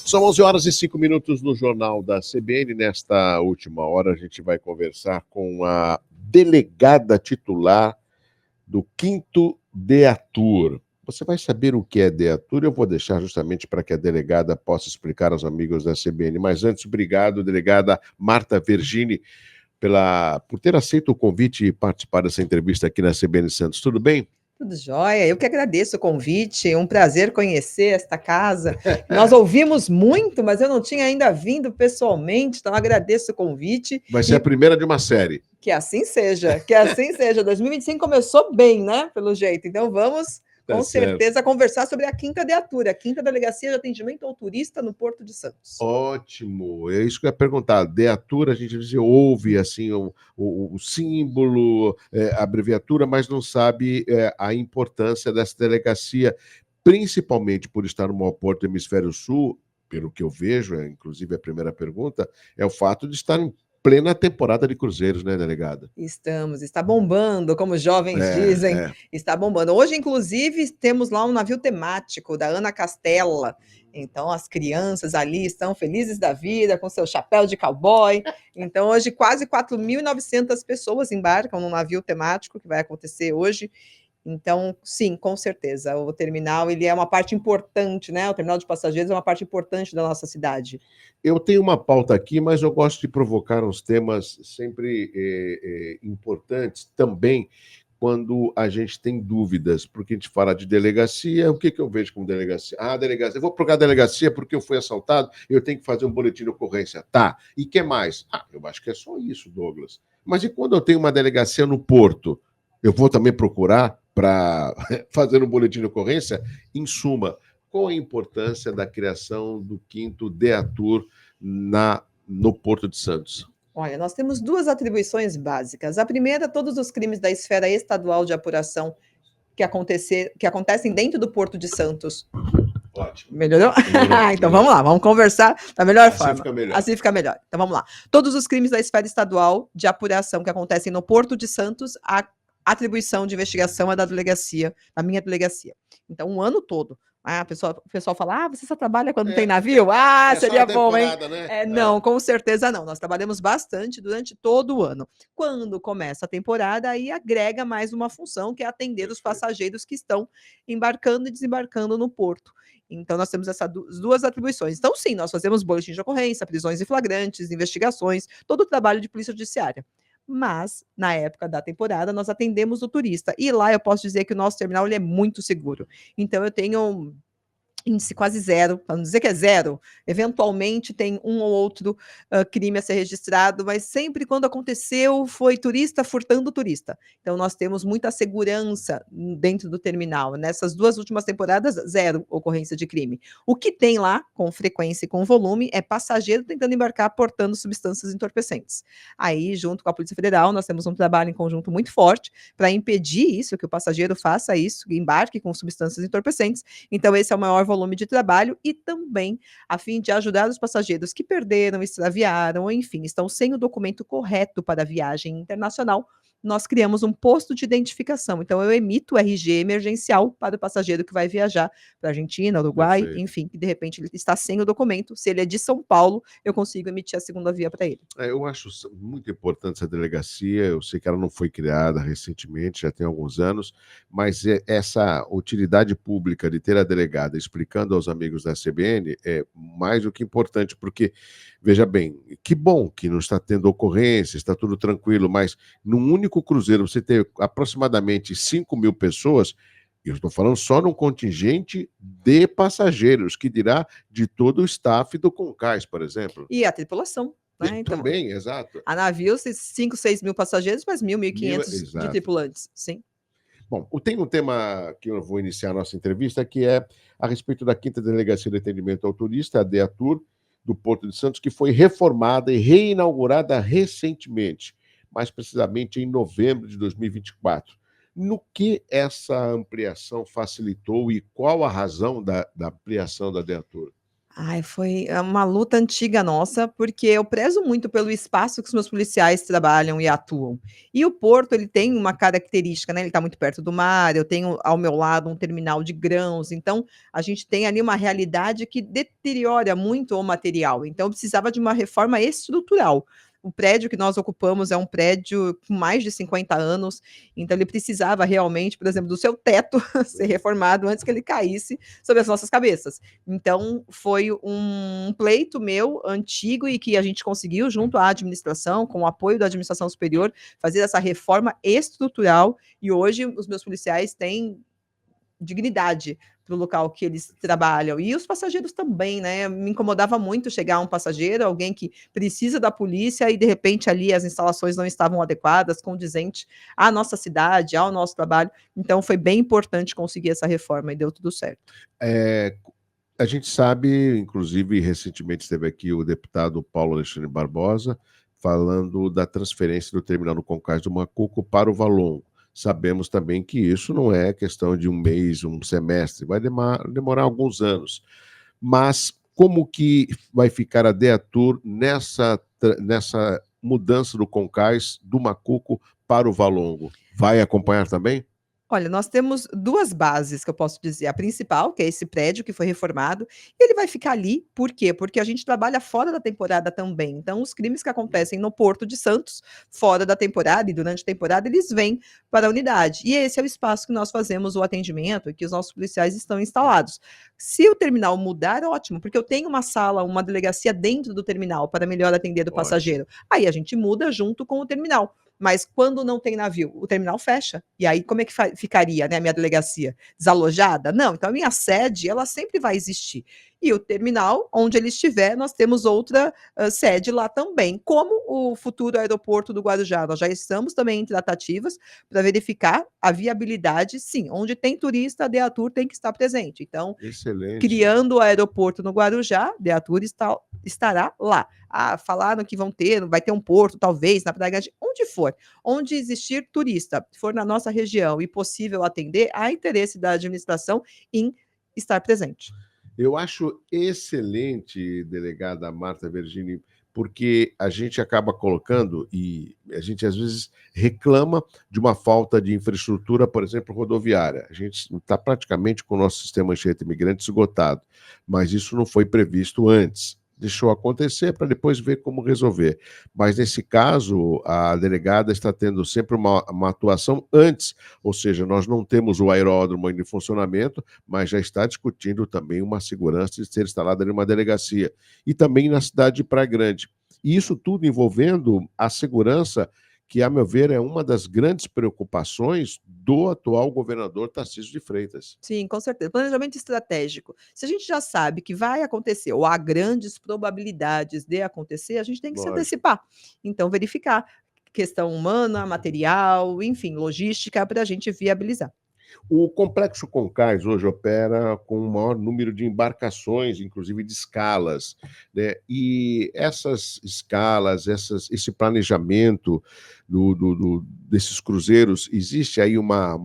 São 11 horas e 5 minutos no Jornal da CBN. Nesta última hora, a gente vai conversar com a delegada titular do 5º DEATUR. Você vai saber o que é DEATUR, eu vou deixar justamente para que a delegada possa explicar aos amigos da CBN. Mas antes, obrigado, delegada Marta Vergini, por ter aceito o convite e participar dessa entrevista aqui na CBN Santos. Tudo bem? Tudo jóia, eu que agradeço o convite, um prazer conhecer esta casa. Nós ouvimos muito, mas eu não tinha ainda vindo pessoalmente, então agradeço o convite. Vai ser a primeira de uma série. Que assim seja, que assim seja. 2025 começou bem, né, pelo jeito, então vamos... Com certeza, conversar sobre a 5ª DEATUR, a 5ª Delegacia de Atendimento ao Turista no Porto de Santos. Ótimo, é isso que eu ia perguntar. DEATUR, a gente ouve assim, o símbolo, a abreviatura, mas não sabe a importância dessa delegacia, principalmente por estar no maior porto do Hemisfério Sul, pelo que eu vejo, inclusive a primeira pergunta, é o fato de estar em plena temporada de cruzeiros, né, delegada? Está bombando, como os jovens dizem, está bombando. Hoje, inclusive, temos lá um navio temático da Ana Castela. Então, as crianças ali estão felizes da vida, com seu chapéu de cowboy. Então, hoje, quase 4.900 pessoas embarcam no navio temático, que vai acontecer hoje. Então, sim, com certeza, o terminal ele é uma parte importante, né? O terminal de passageiros é uma parte importante da nossa cidade. Eu tenho uma pauta aqui, mas eu gosto de provocar uns temas sempre importantes também quando a gente tem dúvidas, porque a gente fala de delegacia, o que eu vejo como delegacia? Delegacia, eu vou procurar delegacia porque eu fui assaltado, eu tenho que fazer um boletim de ocorrência. Tá, e que mais? Eu acho que é só isso, Douglas. Mas e quando eu tenho uma delegacia no Porto? Eu vou também procurar para fazer um boletim de ocorrência? Em suma, qual a importância da criação do 5º DEATUR no Porto de Santos? Olha, nós temos duas atribuições básicas. A primeira, todos os crimes da esfera estadual de apuração que acontecem dentro do Porto de Santos. Ótimo. Melhorou? Então vamos lá, vamos conversar da melhor forma. Fica melhor. Assim fica melhor. Então vamos lá. Todos os crimes da esfera estadual de apuração que acontecem no Porto de Santos, a atribuição de investigação é da delegacia, da minha delegacia. Então, um ano todo. O pessoal fala, você só trabalha quando tem navio? Seria bom, hein? Né? Não, com certeza não. Nós trabalhamos bastante durante todo o ano. Quando começa a temporada, aí agrega mais uma função, que é atender os passageiros que estão embarcando e desembarcando no porto. Então, nós temos essas duas atribuições. Então, sim, nós fazemos boletim de ocorrência, prisões em flagrantes, investigações, todo o trabalho de polícia judiciária. Mas, na época da temporada, nós atendemos o turista. E lá eu posso dizer que o nosso terminal ele é muito seguro. Então, eu tenho índice quase zero, para não dizer que é zero, eventualmente tem um ou outro crime a ser registrado, mas sempre quando aconteceu foi turista furtando turista. Então nós temos muita segurança dentro do terminal. Nessas duas últimas temporadas, zero ocorrência de crime. O que tem lá, com frequência e com volume, é passageiro tentando embarcar portando substâncias entorpecentes. Aí, junto com a Polícia Federal, nós temos um trabalho em conjunto muito forte para impedir isso, que o passageiro faça isso, embarque com substâncias entorpecentes. Então esse é o maior volume de trabalho e também a fim de ajudar os passageiros que perderam, extraviaram, ou enfim, estão sem o documento correto para a viagem internacional, nós criamos um posto de identificação. Então, eu emito o RG emergencial para o passageiro que vai viajar para a Argentina, Uruguai, enfim, que de repente ele está sem o documento. Se ele é de São Paulo, eu consigo emitir a segunda via para ele. Eu acho muito importante essa delegacia. Eu sei que ela não foi criada recentemente, já tem alguns anos, mas essa utilidade pública de ter a delegada explicando aos amigos da CBN é mais do que importante, porque, veja bem, que bom que não está tendo ocorrência, está tudo tranquilo, mas num único cruzeiro você ter aproximadamente 5.000 pessoas, eu estou falando só num contingente de passageiros, que dirá de todo o staff do Concais, por exemplo. E a tripulação. Né? Então, também, exato. A navio, 5, 6 mil passageiros, mas 1.500 de tripulantes, sim. Bom, tem um tema que eu vou iniciar a nossa entrevista, que é a respeito da 5ª Delegacia de Atendimento ao Turista, a DEATUR, do Porto de Santos, que foi reformada e reinaugurada recentemente, mais precisamente em novembro de 2024. No que essa ampliação facilitou e qual a razão da ampliação da DEATUR? Ai, foi uma luta antiga nossa, porque eu prezo muito pelo espaço que os meus policiais trabalham e atuam. E o porto, ele tem uma característica, né, ele está muito perto do mar, eu tenho ao meu lado um terminal de grãos, então a gente tem ali uma realidade que deteriora muito o material, então eu precisava de uma reforma estrutural. O prédio que nós ocupamos é um prédio com mais de 50 anos, então ele precisava realmente, por exemplo, do seu teto ser reformado antes que ele caísse sobre as nossas cabeças. Então, foi um pleito meu antigo e que a gente conseguiu, junto à administração, com o apoio da administração superior, fazer essa reforma estrutural. E hoje os meus policiais têm dignidade para o local que eles trabalham. E os passageiros também, né? Me incomodava muito chegar um passageiro, alguém que precisa da polícia e de repente ali as instalações não estavam adequadas, condizente à nossa cidade, ao nosso trabalho. Então foi bem importante conseguir essa reforma e deu tudo certo. É, a gente sabe, inclusive, recentemente esteve aqui o deputado Paulo Alexandre Barbosa falando da transferência do terminal do Concais do Macuco para o Valongo. Sabemos também que isso não é questão de um mês, um semestre, vai demorar alguns anos. Mas como que vai ficar a Deatur nessa mudança do Concais do Macuco para o Valongo? Vai acompanhar também? Olha, nós temos 2 bases que eu posso dizer. A principal, que é esse prédio que foi reformado, e ele vai ficar ali, por quê? Porque a gente trabalha fora da temporada também. Então, os crimes que acontecem no Porto de Santos, fora da temporada e durante a temporada, eles vêm para a unidade. E esse é o espaço que nós fazemos o atendimento e que os nossos policiais estão instalados. Se o terminal mudar, ótimo, porque eu tenho uma sala, uma delegacia dentro do terminal para melhor atender o Ótimo. passageiro. Aí a gente muda junto com o terminal. Mas quando não tem navio, o terminal fecha. E aí como é que ficaria, né, a minha delegacia? Desalojada? Não, então a minha sede, ela sempre vai existir. E o terminal, onde ele estiver, nós temos outra sede lá também, como o futuro aeroporto do Guarujá. Nós já estamos também em tratativas para verificar a viabilidade, sim, onde tem turista, a Deatur tem que estar presente. Então, Excelente. criando o aeroporto no Guarujá, Deatur estará lá. Ah, falaram que vai ter um porto, talvez, na Praia Grande, onde for. Onde existir turista, for na nossa região e possível atender, há interesse da administração em estar presente. Eu acho excelente, delegada Marta Vergini, porque a gente acaba colocando, e a gente às vezes reclama de uma falta de infraestrutura, por exemplo, rodoviária. A gente está praticamente com o nosso sistema Anchieta Imigrante esgotado, mas isso não foi previsto antes. Deixou acontecer para depois ver como resolver. Mas nesse caso, a delegada está tendo sempre uma atuação antes, ou seja, nós não temos o aeródromo ainda em funcionamento, mas já está discutindo também uma segurança de ser instalada em uma delegacia. E também na cidade de Praia Grande. E isso tudo envolvendo a segurança, que, a meu ver, é uma das grandes preocupações do atual governador Tarcísio de Freitas. Sim, com certeza. Planejamento estratégico. Se a gente já sabe que vai acontecer, ou há grandes probabilidades de acontecer, a gente tem que se Lógico. antecipar. Então, verificar questão humana, material, enfim, logística, para a gente viabilizar. O Complexo Concais hoje opera com o maior número de embarcações, inclusive de escalas, né? E essas escalas, esse planejamento desses cruzeiros, existe aí uma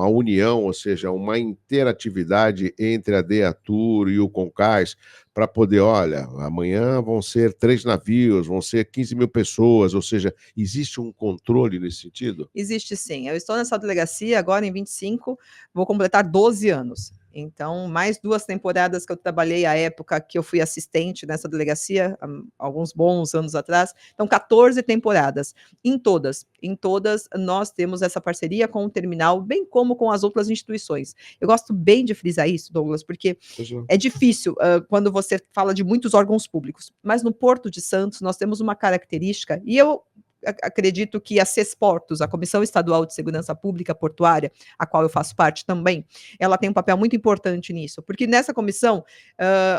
união, ou seja, uma interatividade entre a Deatur e o Concais para poder, olha, amanhã vão ser 3 navios, vão ser 15.000 pessoas, ou seja, existe um controle nesse sentido? Existe sim. Eu estou nessa delegacia agora em 25, vou completar 12 anos. Então, mais 2 temporadas que eu trabalhei à época que eu fui assistente nessa delegacia, há alguns bons anos atrás. Então, 14 temporadas. Em todas nós temos essa parceria com o terminal, bem como com as outras instituições. Eu gosto bem de frisar isso, Douglas, porque Pois é difícil, quando você fala de muitos órgãos públicos, mas no Porto de Santos nós temos uma característica, e eu acredito que a CESPORTOS, a Comissão Estadual de Segurança Pública Portuária, a qual eu faço parte também, ela tem um papel muito importante nisso, porque nessa comissão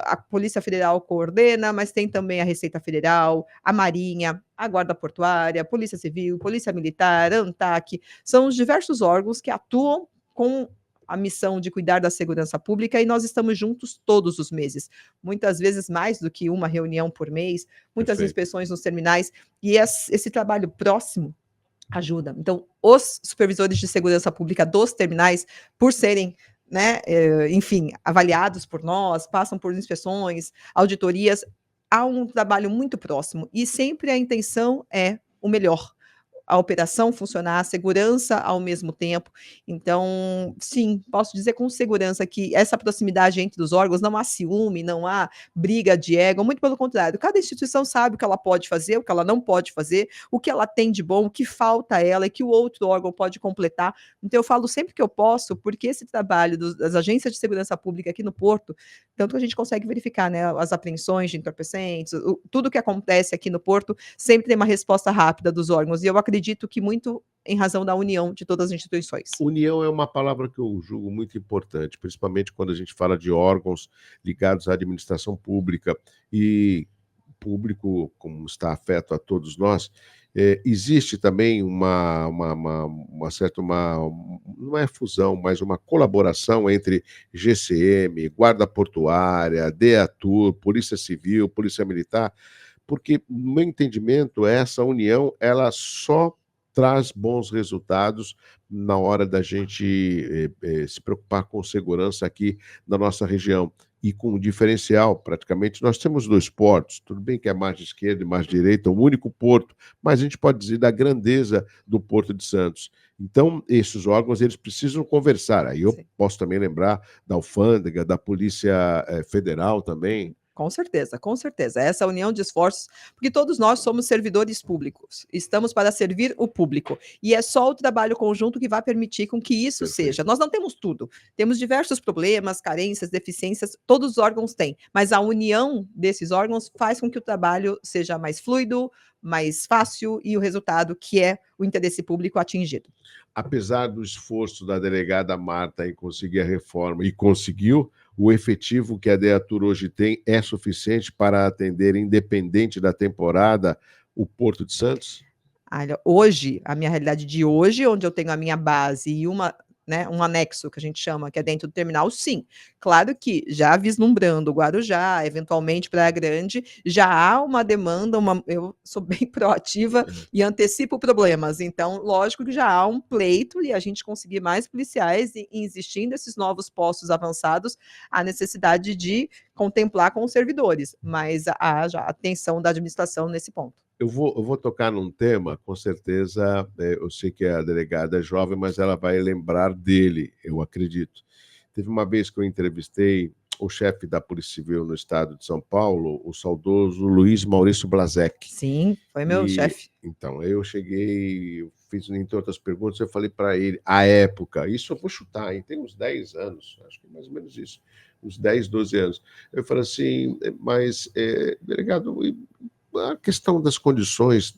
a Polícia Federal coordena, mas tem também a Receita Federal, a Marinha, a Guarda Portuária, a Polícia Civil, Polícia Militar, a ANTAC, são os diversos órgãos que atuam com a missão de cuidar da segurança pública e nós estamos juntos todos os meses, muitas vezes mais do que uma reunião por mês, muitas Perfeito. inspeções nos terminais, e esse trabalho próximo ajuda. Então, os supervisores de segurança pública dos terminais, por serem né, enfim, avaliados por nós, passam por inspeções, auditorias. Há um trabalho muito próximo e sempre a intenção é o melhor. A operação funcionar, a segurança ao mesmo tempo. Então, sim, posso dizer com segurança que essa proximidade entre os órgãos, não há ciúme, não há briga de ego, muito pelo contrário, cada instituição sabe o que ela pode fazer, o que ela não pode fazer, o que ela tem de bom, o que falta a ela e que o outro órgão pode completar. Então eu falo sempre que eu posso, porque esse trabalho das agências de segurança pública aqui no Porto, tanto que a gente consegue verificar, né, as apreensões de entorpecentes, tudo que acontece aqui no Porto, sempre tem uma resposta rápida dos órgãos, e eu acredito que muito em razão da união de todas as instituições. União é uma palavra que eu julgo muito importante, principalmente quando a gente fala de órgãos ligados à administração pública e público, como está afeto a todos nós, existe também uma certa, não é fusão, mas uma colaboração entre GCM, Guarda Portuária, DEATUR, Polícia Civil, Polícia Militar, porque, no meu entendimento, essa união ela só traz bons resultados na hora da gente se preocupar com segurança aqui na nossa região. E com um diferencial, praticamente, nós temos dois portos, tudo bem que é margem esquerda e margem direita, um único porto, mas a gente pode dizer da grandeza do Porto de Santos. Então, esses órgãos, eles precisam conversar. Aí eu Sim. posso também lembrar da Alfândega, da Polícia Federal também. Com certeza, com certeza. Essa união de esforços, porque todos nós somos servidores públicos, estamos para servir o público, e é só o trabalho conjunto que vai permitir com que isso seja. Perfeito. Nós não temos tudo, temos diversos problemas, carências, deficiências, todos os órgãos têm, mas a união desses órgãos faz com que o trabalho seja mais fluido, mais fácil e o resultado que é o interesse público atingido. Apesar do esforço da delegada Marta em conseguir a reforma, e conseguiu, o efetivo que a DEATUR hoje tem é suficiente para atender, independente da temporada, o Porto de Santos? Olha, hoje, a minha realidade de hoje, onde eu tenho a minha base e uma, né, um anexo que a gente chama, que é dentro do terminal, sim. Claro que já vislumbrando Guarujá, eventualmente Praia Grande, já há uma demanda, eu sou bem proativa e antecipo problemas. Então, lógico que já há um pleito e a gente conseguir mais policiais e existindo esses novos postos avançados, a necessidade de contemplar com os servidores, mas há já atenção da administração nesse ponto. Eu vou tocar num tema, com certeza, eu sei que a delegada é jovem, mas ela vai lembrar dele, eu acredito. Teve uma vez que eu entrevistei o chefe da Polícia Civil no estado de São Paulo, o saudoso Luiz Maurício Blasek. Sim, foi meu E chefe. então, eu cheguei, eu fiz, entre outras perguntas, eu falei para ele, à época, isso eu vou chutar, hein, tem uns 10 anos, acho que mais ou menos isso, uns 10, 12 anos. Eu falei assim, mas, delegado, a questão das condições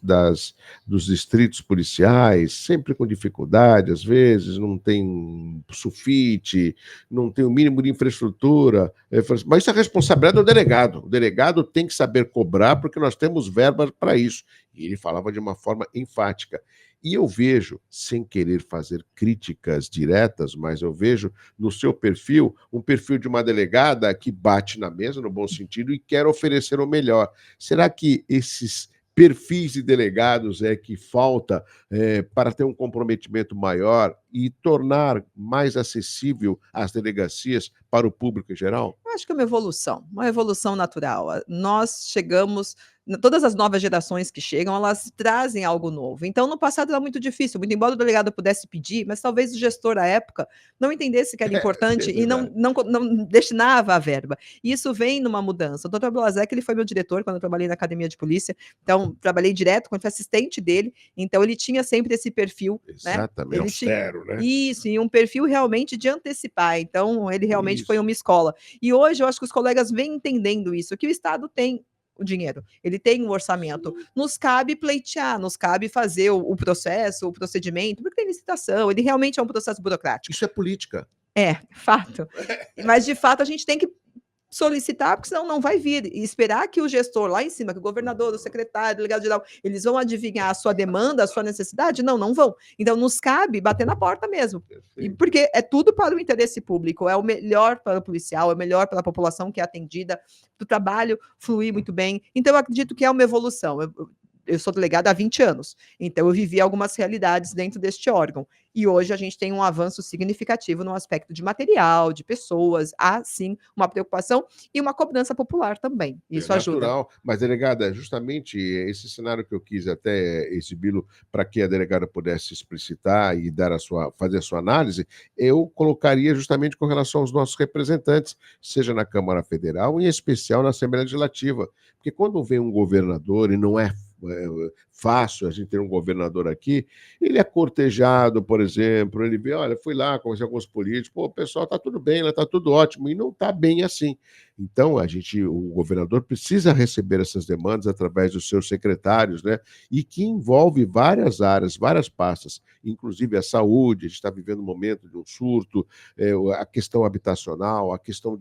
dos distritos policiais, sempre com dificuldade, às vezes, não tem sulfite, não tem o mínimo de infraestrutura. Eu falei assim, mas isso é responsabilidade do delegado. O delegado tem que saber cobrar, porque nós temos verbas para isso. E ele falava de uma forma enfática. E eu vejo, sem querer fazer críticas diretas, mas eu vejo no seu perfil, um perfil de uma delegada que bate na mesa, no bom sentido, e quer oferecer o melhor. Será que esses perfis de delegados é que falta para ter um comprometimento maior e tornar mais acessível as delegacias para o público em geral? Eu acho que é uma evolução natural. Nós chegamos, todas as novas gerações que chegam, elas trazem algo novo. Então, no passado era muito difícil, muito embora o delegado pudesse pedir, mas talvez o gestor à época não entendesse que era importante É e verdade. não destinava a verba. E isso vem numa mudança. O doutor Blasek, ele foi meu diretor quando eu trabalhei na academia de polícia, então trabalhei direto, quando fui assistente dele, então ele tinha sempre esse perfil, né? Exatamente, Ele tinha austero, né? isso, e um perfil realmente de antecipar. Então, ele realmente foi Isso. uma escola. E hoje eu acho que os colegas vêm entendendo isso, que o Estado tem o dinheiro, ele tem um orçamento. Nos cabe pleitear, nos cabe fazer o processo, o procedimento, porque tem licitação, ele realmente é um processo burocrático. Isso é política. É, fato. Mas de fato a gente tem que solicitar, porque senão não vai vir. E esperar que o gestor lá em cima, que o governador, o secretário, o delegado-geral, eles vão adivinhar a sua demanda, a sua necessidade? Não, não vão. Então nos cabe bater na porta mesmo. E Perfeito. porque é tudo para o interesse público, é o melhor para o policial, é o melhor para a população que é atendida, do trabalho fluir muito bem. Então eu acredito que é uma evolução. eu sou delegada há 20 anos, então eu vivi algumas realidades dentro deste órgão. E hoje a gente tem um avanço significativo no aspecto de material, de pessoas, há sim uma preocupação e uma cobrança popular também, É isso ajuda. natural, mas delegada, justamente esse cenário que eu quis até exibi-lo para que a delegada pudesse explicitar e dar fazer a sua análise, eu colocaria justamente com relação aos nossos representantes, seja na Câmara Federal, em especial na Assembleia Legislativa, porque quando vem um governador, e não é fácil a gente ter um governador aqui, ele é cortejado, por exemplo, ele vê, olha, fui lá, conversei com os políticos, pô, o pessoal está tudo bem, está tudo ótimo, e não está bem assim. Então, o governador precisa receber essas demandas através dos seus secretários, né? E que envolve várias áreas, várias pastas, inclusive a saúde, a gente está vivendo um momento de um surto, a questão habitacional, a questão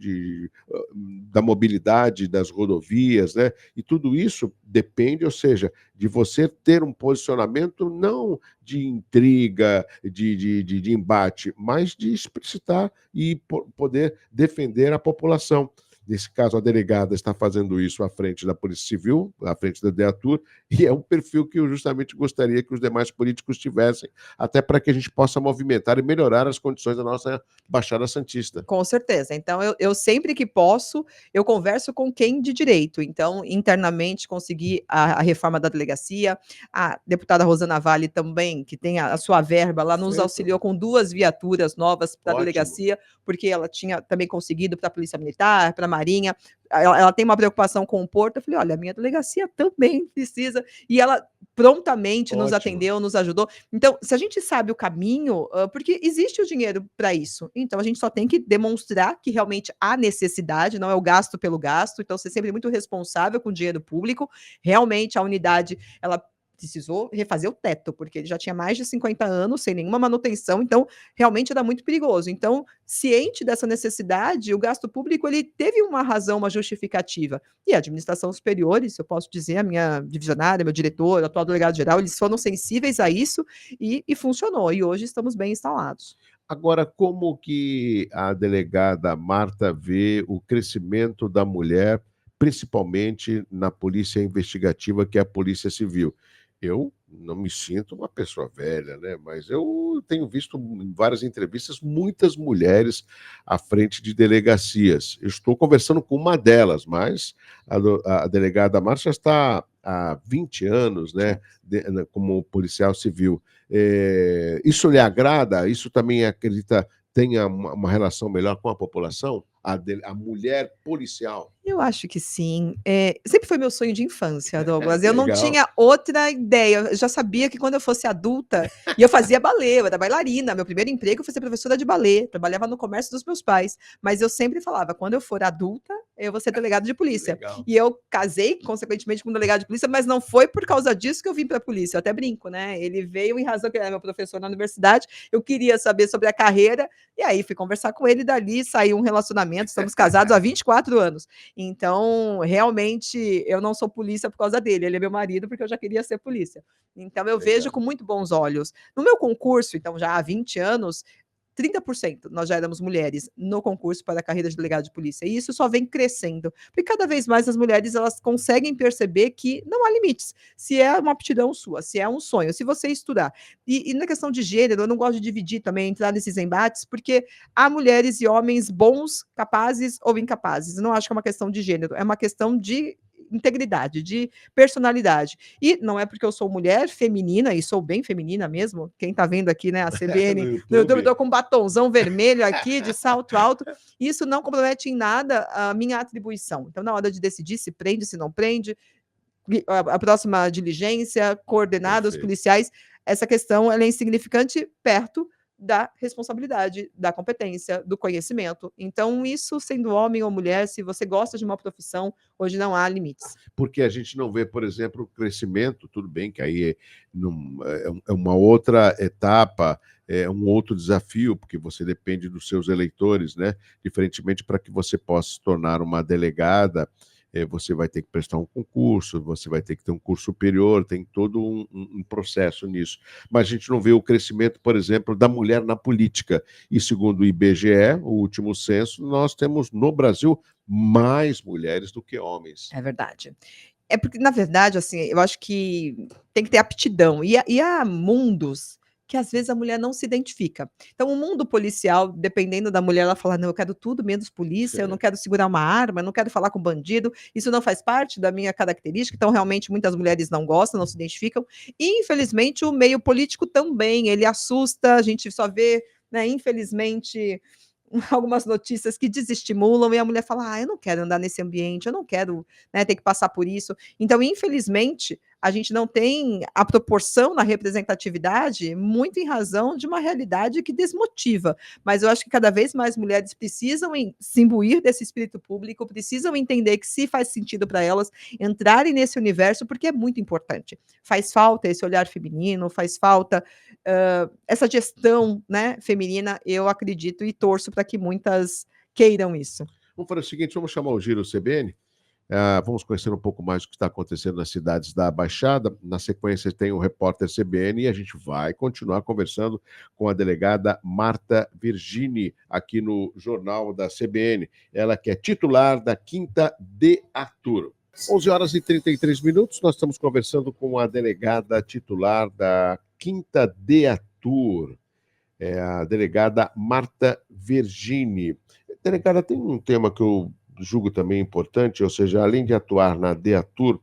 da mobilidade das rodovias, né? E tudo isso depende, ou seja, de você ter um posicionamento não de intriga, de embate, mas de explicitar e poder defender a população. Nesse caso, a delegada está fazendo isso à frente da Polícia Civil, à frente da DEATUR, e é um perfil que eu justamente gostaria que os demais políticos tivessem, até para que a gente possa movimentar e melhorar as condições da nossa Baixada Santista. Com certeza. Então, eu sempre que posso, eu converso com quem de direito. Então, internamente, consegui a reforma da delegacia. A deputada Rosana Vale também, que tem a sua verba, ela nos Perfeito. auxiliou com 2 viaturas novas para a Ótimo. delegacia, porque ela tinha também conseguido para a Polícia Militar, para a Marinha. Ela tem uma preocupação com o Porto. Eu falei: olha, a minha delegacia também precisa. E ela prontamente nos Ótimo. atendeu, nos ajudou. Então, se a gente sabe o caminho, porque existe o dinheiro para isso, então a gente só tem que demonstrar que realmente há necessidade, não é o gasto pelo gasto, então ser sempre muito responsável com o dinheiro público. Realmente a unidade, ela precisou refazer o teto, porque ele já tinha mais de 50 anos sem nenhuma manutenção, então realmente era muito perigoso. Então, ciente dessa necessidade, o gasto público ele teve uma razão, uma justificativa. E a administração superior, isso eu posso dizer, a minha divisionária, meu diretor, o atual delegado-geral, eles foram sensíveis a isso e funcionou. E hoje estamos bem instalados. Agora, como que a delegada Marta vê o crescimento da mulher, principalmente na polícia investigativa, que é a Polícia Civil? Eu não me sinto uma pessoa velha, né? Mas eu tenho visto em várias entrevistas muitas mulheres à frente de delegacias. Eu estou conversando com uma delas, mas a delegada Marta está há 20 anos, né, como policial civil. Isso lhe agrada? Isso também acredita tenha uma relação melhor com a população? A mulher policial? Eu acho que sim. Sempre foi meu sonho de infância, Douglas. Eu não Legal. tinha outra ideia. Eu já sabia que quando eu fosse adulta, e eu fazia balé, eu era bailarina. Meu primeiro emprego foi ser professora de balé. Trabalhava no comércio dos meus pais. Mas eu sempre falava, quando eu for adulta, eu vou ser delegado de polícia. Legal. E eu casei, consequentemente, com um delegado de polícia, mas não foi por causa disso que eu vim para a polícia. Eu até brinco, né? Ele veio em razão que ele era meu professor na universidade. Eu queria saber sobre a carreira. E aí fui conversar com ele, dali saiu um relacionamento. Estamos casados há 24 anos. Então, realmente, eu não sou polícia por causa dele, ele é meu marido porque eu já queria ser polícia. Então eu Legal. vejo com muito bons olhos. No meu concurso, então já há 20 anos, 30% nós já éramos mulheres no concurso para a carreira de delegado de polícia, e isso só vem crescendo, porque cada vez mais as mulheres elas conseguem perceber que não há limites, se é uma aptidão sua, se é um sonho, se você estudar. E na questão de gênero, eu não gosto de dividir também, entrar nesses embates, porque há mulheres e homens bons, capazes ou incapazes, eu não acho que é uma questão de gênero, é uma questão de integridade, de personalidade. E não é porque eu sou mulher feminina, e sou bem feminina mesmo, quem tá vendo aqui, né, a CBN no YouTube, eu tô com um batonzão vermelho aqui, de salto alto, isso não compromete em nada a minha atribuição. Então, na hora de decidir se prende, se não prende, a próxima diligência, coordenadas Perfeito. policiais, essa questão ela é insignificante perto da responsabilidade, da competência, do conhecimento. Então, isso sendo homem ou mulher, se você gosta de uma profissão, hoje não há limites. Porque a gente não vê, por exemplo, o crescimento, tudo bem que aí é uma outra etapa, é um outro desafio, porque você depende dos seus eleitores, né? Diferentemente, para que você possa se tornar uma delegada, você vai ter que prestar um concurso, você vai ter que ter um curso superior, tem todo um processo nisso. Mas a gente não vê o crescimento, por exemplo, da mulher na política. E segundo o IBGE, o último censo, nós temos no Brasil mais mulheres do que homens. É verdade. É porque, na verdade, assim, eu acho que tem que ter aptidão. E há mundos que às vezes a mulher não se identifica. Então, o mundo policial, dependendo da mulher, ela fala: "Não, eu quero tudo menos polícia, eu não quero segurar uma arma, eu não quero falar com bandido, isso não faz parte da minha característica". Então, realmente, muitas mulheres não gostam, não se identificam. E, infelizmente, o meio político também, ele assusta, a gente só vê, né, infelizmente, algumas notícias que desestimulam e a mulher fala: "Ah, eu não quero andar nesse ambiente, eu não quero, né, ter que passar por isso". Então, infelizmente, a gente não tem a proporção na representatividade, muito em razão de uma realidade que desmotiva. Mas eu acho que cada vez mais mulheres precisam se imbuir desse espírito público, precisam entender que se faz sentido para elas entrarem nesse universo, porque é muito importante. Faz falta esse olhar feminino, faz falta essa gestão, né, feminina, eu acredito e torço para que muitas queiram isso. Vamos fazer o seguinte, vamos chamar o Giro CBN, vamos conhecer um pouco mais do que está acontecendo nas cidades da Baixada. Na sequência tem o repórter CBN e a gente vai continuar conversando com a delegada Marta Virgini aqui no Jornal da CBN. Ela que é titular da 5ª DEATUR. 11h33, nós estamos conversando com a delegada titular da 5ª DEATUR, a delegada Marta Virgini. Delegada, tem um tema que eu julgo também importante, ou seja, além de atuar na DEATUR,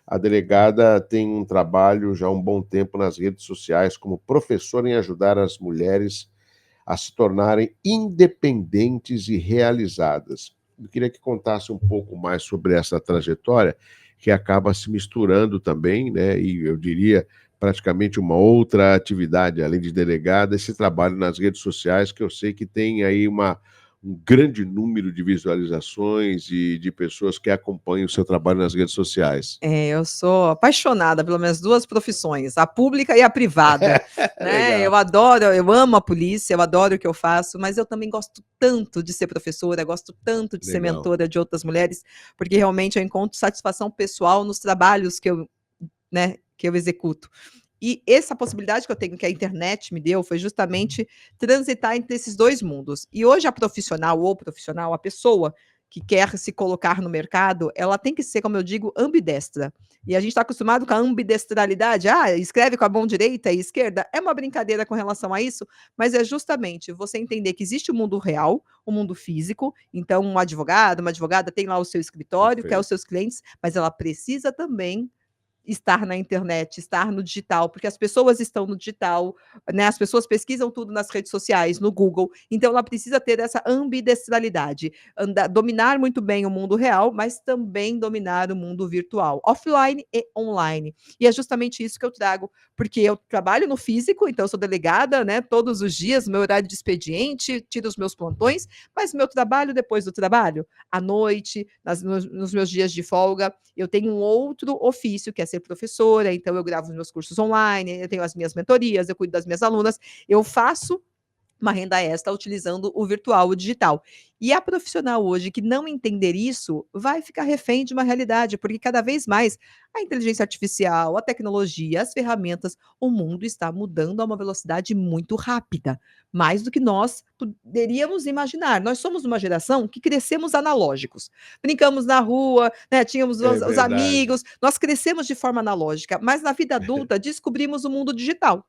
a delegada tem um trabalho já há um bom tempo nas redes sociais como professora em ajudar as mulheres a se tornarem independentes e realizadas. Eu queria que contasse um pouco mais sobre essa trajetória, que acaba se misturando também, né, e eu diria praticamente uma outra atividade, além de delegada, esse trabalho nas redes sociais, que eu sei que tem aí um grande número de visualizações e de pessoas que acompanham o seu trabalho nas redes sociais. Eu sou apaixonada pelas minhas 2 profissões, a pública e a privada, né. Legal. Eu amo a polícia, eu adoro o que eu faço, mas eu também gosto tanto de ser professora, gosto tanto de ser Legal. mentora de outras mulheres, porque realmente eu encontro satisfação pessoal nos trabalhos que eu, né, que eu executo. E essa possibilidade que eu tenho, que a internet me deu, foi justamente transitar entre esses 2 mundos. E hoje a profissional ou profissional, a pessoa que quer se colocar no mercado, ela tem que ser, como eu digo, ambidestra. E a gente está acostumado com a ambidestralidade, escreve com a mão direita e esquerda, é uma brincadeira com relação a isso, mas é justamente você entender que existe o mundo real, o mundo físico, então um advogado, uma advogada tem lá o seu escritório, quer os Perfeito. seus clientes, mas ela precisa também estar na internet, estar no digital, porque as pessoas estão no digital, né, as pessoas pesquisam tudo nas redes sociais, no Google, então ela precisa ter essa ambidestralidade, dominar muito bem o mundo real, mas também dominar o mundo virtual, offline e online. E é justamente isso que eu trago, porque eu trabalho no físico, então eu sou delegada, né, todos os dias, meu horário de expediente, tiro os meus plantões, mas meu trabalho depois do trabalho, à noite, nos meus dias de folga, eu tenho um outro ofício, que é ser professora, então eu gravo os meus cursos online, eu tenho as minhas mentorias, eu cuido das minhas alunas, eu faço uma renda extra utilizando o virtual, o digital. E a profissional hoje que não entender isso, vai ficar refém de uma realidade, porque cada vez mais a inteligência artificial, a tecnologia, as ferramentas, o mundo está mudando a uma velocidade muito rápida, mais do que nós poderíamos imaginar. Nós somos uma geração que crescemos analógicos. Brincamos na rua, né, tínhamos É os verdade. amigos, nós crescemos de forma analógica, mas na vida adulta descobrimos o mundo digital.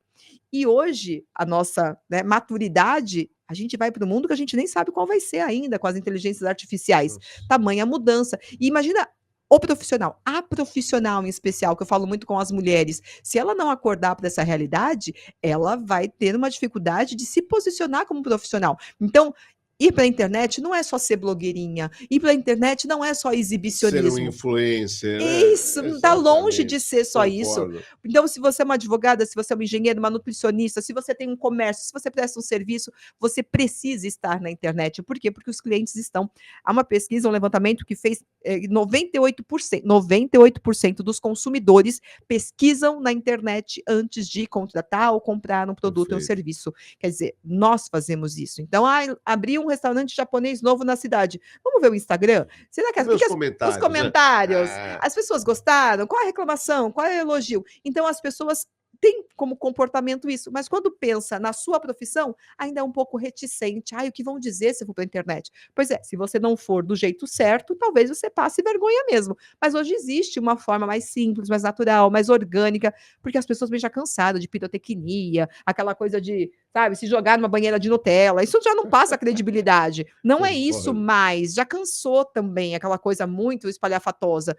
E hoje, a nossa, né, maturidade, a gente vai para o mundo que a gente nem sabe qual vai ser ainda com as inteligências artificiais. Nossa. Tamanha mudança. E imagina o profissional, a profissional em especial, que eu falo muito com as mulheres, se ela não acordar para essa realidade, ela vai ter uma dificuldade de se posicionar como profissional. Então, ir para a internet não é só ser blogueirinha, ir para a internet não é só Ser um exibicionismo. influencer, Isso, né? está longe de Exatamente. ser só isso. Concordo. Então, se você é uma advogada, se você é uma engenheira, uma nutricionista, se você tem um comércio, se você presta um serviço, você precisa estar na internet. Por quê? Porque os clientes estão. Há uma pesquisa, um levantamento que fez 98% dos consumidores pesquisam na internet antes de contratar ou comprar um produto ou um Perfeito. serviço. Quer dizer, nós fazemos isso. Então, abri um restaurante japonês novo na cidade. Vamos ver o Instagram? Será que Vamos as, ver que os que as os comentários, né? comentários, Ah, as pessoas gostaram? Qual é a reclamação? Qual é o elogio? Então as pessoas tem como comportamento isso, mas quando pensa na sua profissão, ainda é um pouco reticente. Ai, o que vão dizer se eu for para a internet? Pois é, se você não for do jeito certo, talvez você passe vergonha mesmo. Mas hoje existe uma forma mais simples, mais natural, mais orgânica, porque as pessoas vêm já cansadas de pirotecnia, aquela coisa de, sabe, se jogar numa banheira de Nutella. Isso já não passa credibilidade. Não é isso Concordo. mais. Já cansou também aquela coisa muito espalhafatosa.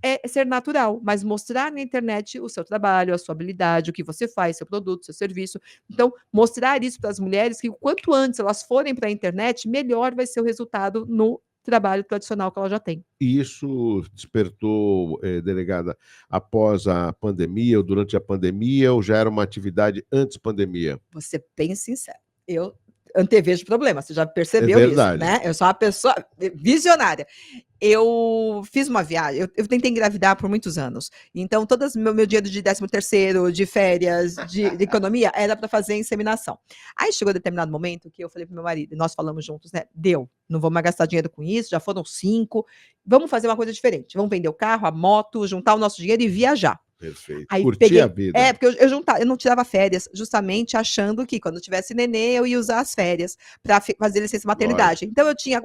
É ser natural, mas mostrar na internet o seu trabalho, a sua habilidade, o que você faz, seu produto, seu serviço. Então, mostrar isso para as mulheres que o quanto antes elas forem para a internet, melhor vai ser o resultado no trabalho tradicional que ela já tem. E isso despertou, delegada, após a pandemia ou durante a pandemia, ou já era uma atividade antes pandemia? Vou ser bem sincera, eu antevejo problema, você já É percebeu isso, verdade. né? Eu sou uma pessoa visionária. Eu fiz uma viagem, eu tentei engravidar por muitos anos. Então, todas meu dinheiro de 13º, de férias, de economia, era para fazer inseminação. Aí chegou determinado momento que eu falei pro meu marido, e nós falamos juntos, né? Deu, não vou mais gastar dinheiro com isso, já foram 5. Vamos fazer uma coisa diferente. Vamos vender o carro, a moto, juntar o nosso dinheiro e viajar. Perfeito. Aí Curtir a peguei. É, vida. porque eu não tirava férias, justamente achando que quando tivesse nenê, eu ia usar as férias para fazer licença maternidade. Lógico. Então eu tinha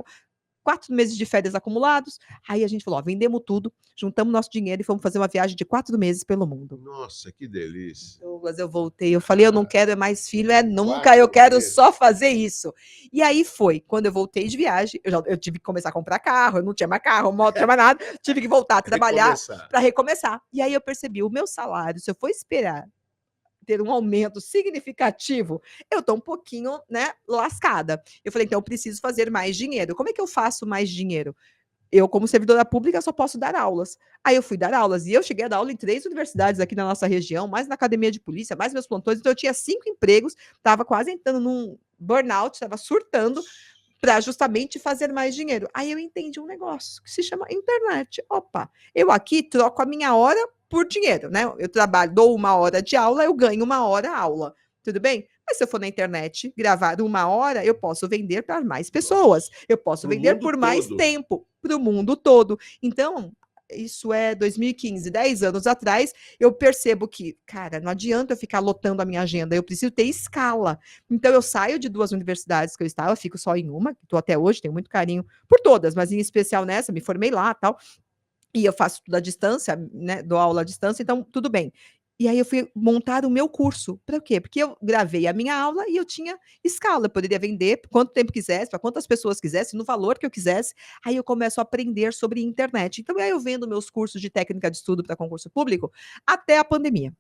4 meses de férias acumulados. Aí a gente falou: ó, vendemos tudo, juntamos nosso dinheiro e fomos fazer uma viagem de 4 meses pelo mundo. Nossa, que delícia. Douglas, eu voltei, eu falei: eu não quero é mais filho, é nunca, eu 4 quero meses. só fazer isso. E aí foi, quando eu voltei de viagem, eu tive que começar a comprar carro, eu não tinha mais carro, moto, não tinha mais nada, tive que voltar a trabalhar Recomeçar. para recomeçar. E aí eu percebi, o meu salário, se eu for esperar ter um aumento significativo, eu tô um pouquinho, né, lascada. Eu falei: então eu preciso fazer mais dinheiro. Como é que eu faço mais dinheiro? Eu, como servidora pública, só posso dar aulas. Aí eu fui dar aulas e eu cheguei a dar aula em 3 universidades aqui na nossa região, mais na academia de polícia, mais meus plantões. Então eu tinha 5 empregos, estava quase entrando num burnout, estava surtando para justamente fazer mais dinheiro. Aí eu entendi um negócio que se chama internet. Opa, eu aqui troco a minha hora por dinheiro, né? Eu trabalho, dou 1 hora de aula, eu ganho 1 hora aula. Tudo bem? Mas se eu for na internet gravar 1 hora, eu posso vender para mais pessoas. Eu posso Para o vender mundo por mais todo. tempo para o mundo todo. Então, isso é 2015, 10 anos atrás, eu percebo que, cara, não adianta eu ficar lotando a minha agenda, eu preciso ter escala. Então, eu saio de 2 universidades que eu estava, fico só em uma, que estou até hoje, tenho muito carinho por todas, mas em especial nessa, me formei lá tal. E eu faço tudo à distância, né? Dou aula à distância, então tudo bem. E aí eu fui montar o meu curso. Para quê? Porque eu gravei a minha aula e eu tinha escala. Eu poderia vender por quanto tempo quisesse, para quantas pessoas quisesse, no valor que eu quisesse. Aí eu começo a aprender sobre internet. Então, aí eu vendo meus cursos de técnica de estudo para concurso público até a pandemia.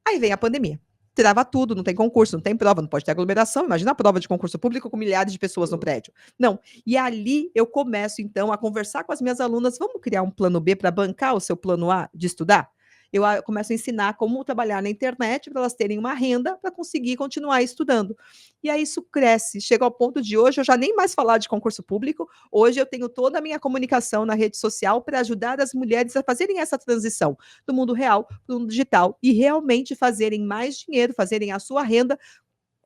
Aí vem a pandemia. Trava tudo, não tem concurso, não tem prova, não pode ter aglomeração. Imagina a prova de concurso público com milhares de pessoas no prédio. Não. E ali eu começo, então, a conversar com as minhas alunas. Vamos criar um plano B para bancar o seu plano A de estudar? Eu começo a ensinar como trabalhar na internet para elas terem uma renda para conseguir continuar estudando. E aí isso cresce. Chega ao ponto de hoje eu já nem mais falar de concurso público. Hoje eu tenho toda a minha comunicação na rede social para ajudar as mulheres a fazerem essa transição do mundo real para o mundo digital e realmente fazerem mais dinheiro, fazerem a sua renda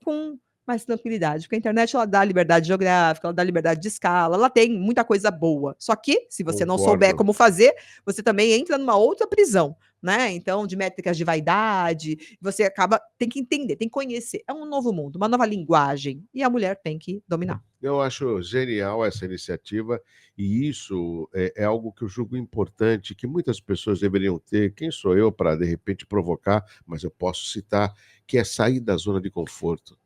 com mais tranquilidade, porque a internet ela dá liberdade geográfica, ela dá liberdade de escala, ela tem muita coisa boa. Só que, se você não souber Concordo. como fazer, você também entra numa outra prisão, né? Então, de métricas de vaidade, você acaba, tem que entender, tem que conhecer. É um novo mundo, uma nova linguagem, e a mulher tem que dominar. Eu acho genial essa iniciativa e isso é algo que eu julgo importante, que muitas pessoas deveriam ter. Quem sou eu para, de repente, provocar, mas eu posso citar, que é sair da zona de conforto.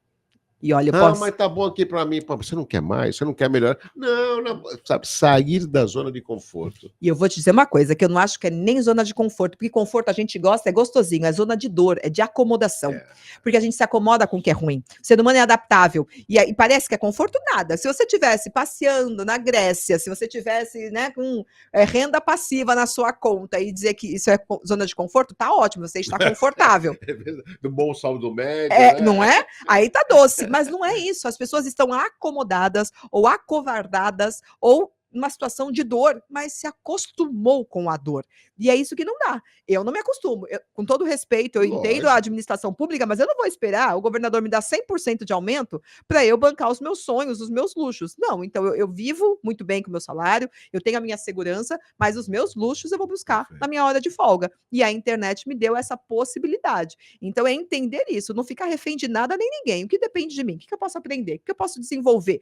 E olha, eu Ah, posso. mas tá bom aqui para mim. Pô, você não quer mais? Você não quer melhorar? Não, não, sabe, sair da zona de conforto. E eu vou te dizer uma coisa, que eu não acho que é nem zona de conforto, porque conforto a gente gosta, é gostosinho, é zona de dor, é de acomodação. É. Porque a gente se acomoda com o que é ruim. O ser humano é adaptável. E parece que é conforto nada. Se você tivesse passeando na Grécia, se você tivesse, né, com renda passiva na sua conta e dizer que isso é zona de conforto, tá ótimo, você está confortável. É verdade. Do bom saldo médio, né? Não é? Aí tá doce. Mas não é isso. As pessoas estão acomodadas ou acovardadas ou numa situação de dor, mas se acostumou com a dor. E é isso que não dá. Eu não me acostumo. Com todo respeito, eu entendo a Lógico. administração pública, mas eu não vou esperar o governador me dar 100% de aumento para eu bancar os meus sonhos, os meus luxos. Não, então eu vivo muito bem com o meu salário, eu tenho a minha segurança, mas os meus luxos eu vou buscar na minha hora de folga. E a internet me deu essa possibilidade. Então é entender isso, não ficar refém de nada nem ninguém. O que depende de mim? O que eu posso aprender? O que eu posso desenvolver?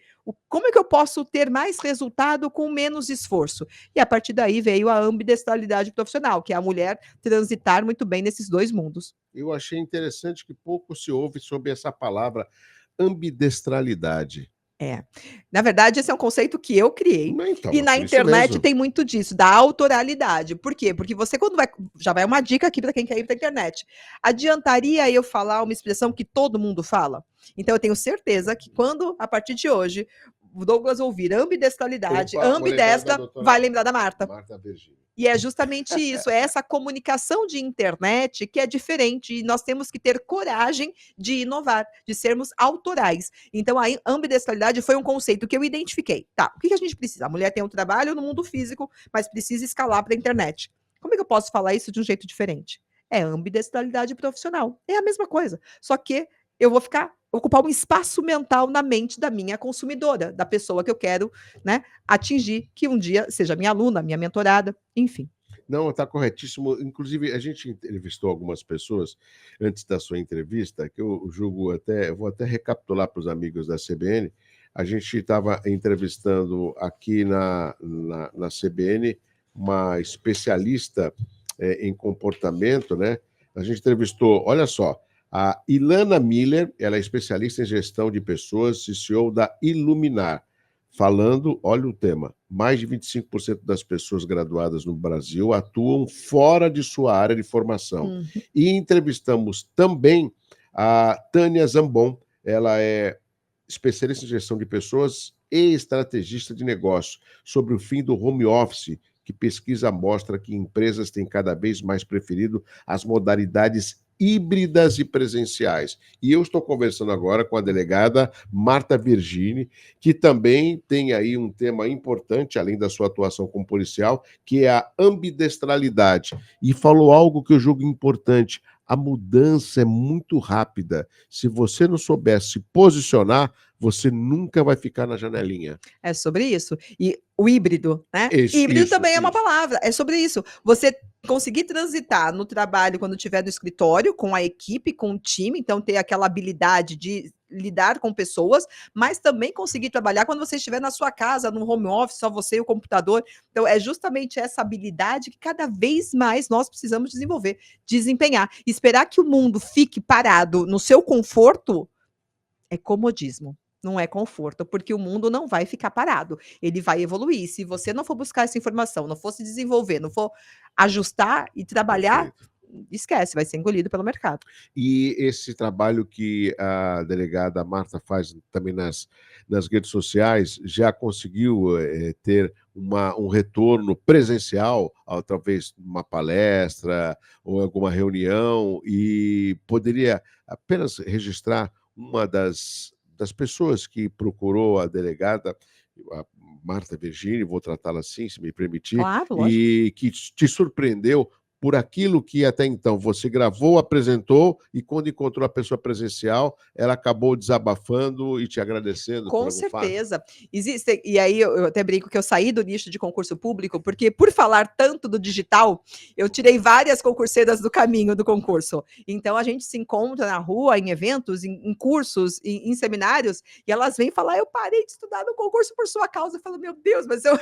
Como é que eu posso ter mais resultado com menos esforço? E a partir daí veio a ambidestralidade profissional, que é a mulher transitar muito bem nesses dois mundos. Eu achei interessante que pouco se ouve sobre essa palavra ambidestralidade. É. Na verdade, esse é um conceito que eu criei, Então, e é na por isso internet mesmo. tem muito disso, da autoralidade. Por quê? Porque você quando vai já vai uma dica aqui para quem quer ir para a internet. Adiantaria eu falar uma expressão que todo mundo fala? Então eu tenho certeza que quando, a partir de hoje, o Douglas ouvir ambidestralidade, Opa, vou lembrar da ambidestra, vai doutora lembrar da Marta. Marta Virgínia. E é justamente isso, é essa comunicação de internet que é diferente e nós temos que ter coragem de inovar, de sermos autorais. Então a ambidestralidade foi um conceito que eu identifiquei. Tá, o que a gente precisa? A mulher tem um trabalho no mundo físico, mas precisa escalar para a internet. Como é que eu posso falar isso de um jeito diferente? É ambidestralidade profissional. É a mesma coisa, só que eu vou ocupar um espaço mental na mente da minha consumidora, da pessoa que eu quero, né, atingir, que um dia seja minha aluna, minha mentorada, enfim. Não, está corretíssimo. Inclusive, a gente entrevistou algumas pessoas antes da sua entrevista, que eu julgo até, eu vou até recapitular para os amigos da CBN. A gente estava entrevistando aqui na CBN uma especialista em comportamento, né? A gente entrevistou, olha só, a Ilana Miller, ela é especialista em gestão de pessoas e CEO da Iluminar. Falando, olha o tema, mais de 25% das pessoas graduadas no Brasil atuam fora de sua área de formação. Uhum. E entrevistamos também a Tânia Zambon, ela é especialista em gestão de pessoas e estrategista de negócio, sobre o fim do home office, que pesquisa mostra que empresas têm cada vez mais preferido as modalidades híbridas e presenciais. E eu estou conversando agora com a delegada Marta Virgínia, que também tem aí um tema importante, além da sua atuação como policial, que é a ambidestralidade. E falou algo que eu julgo importante: a mudança é muito rápida. Se você não souber se posicionar, você nunca vai ficar na janelinha. É sobre isso. E o híbrido, né? Isso, Híbrido isso, também é uma isso. palavra, é sobre isso. Você conseguir transitar no trabalho quando estiver no escritório, com a equipe, com o time, então ter aquela habilidade de lidar com pessoas, mas também conseguir trabalhar quando você estiver na sua casa, no home office, só você e o computador. Então é justamente essa habilidade que cada vez mais nós precisamos desenvolver, desempenhar. Esperar que o mundo fique parado no seu conforto é comodismo, não é conforto, porque o mundo não vai ficar parado, ele vai evoluir. Se você não for buscar essa informação, não for se desenvolver, não for ajustar e trabalhar, Perfeito. esquece, vai ser engolido pelo mercado. E esse trabalho que a delegada Marta faz também nas redes sociais, já conseguiu ter um retorno presencial, talvez uma palestra ou alguma reunião, e poderia apenas registrar uma das pessoas que procurou a delegada, a Marta Virgínia, vou tratá-la assim, se me permitir, Claro, lógico. e que te surpreendeu por aquilo que até então você gravou, apresentou, e quando encontrou a pessoa presencial, ela acabou desabafando e te agradecendo por Com algum fato? certeza. Existe, e aí eu até brinco que eu saí do nicho de concurso público, porque por falar tanto do digital, eu tirei várias concurseiras do caminho do concurso. Então a gente se encontra na rua, em eventos, em cursos, em seminários, e elas vêm falar: eu parei de estudar no concurso por sua causa. Eu falo: meu Deus, mas eu.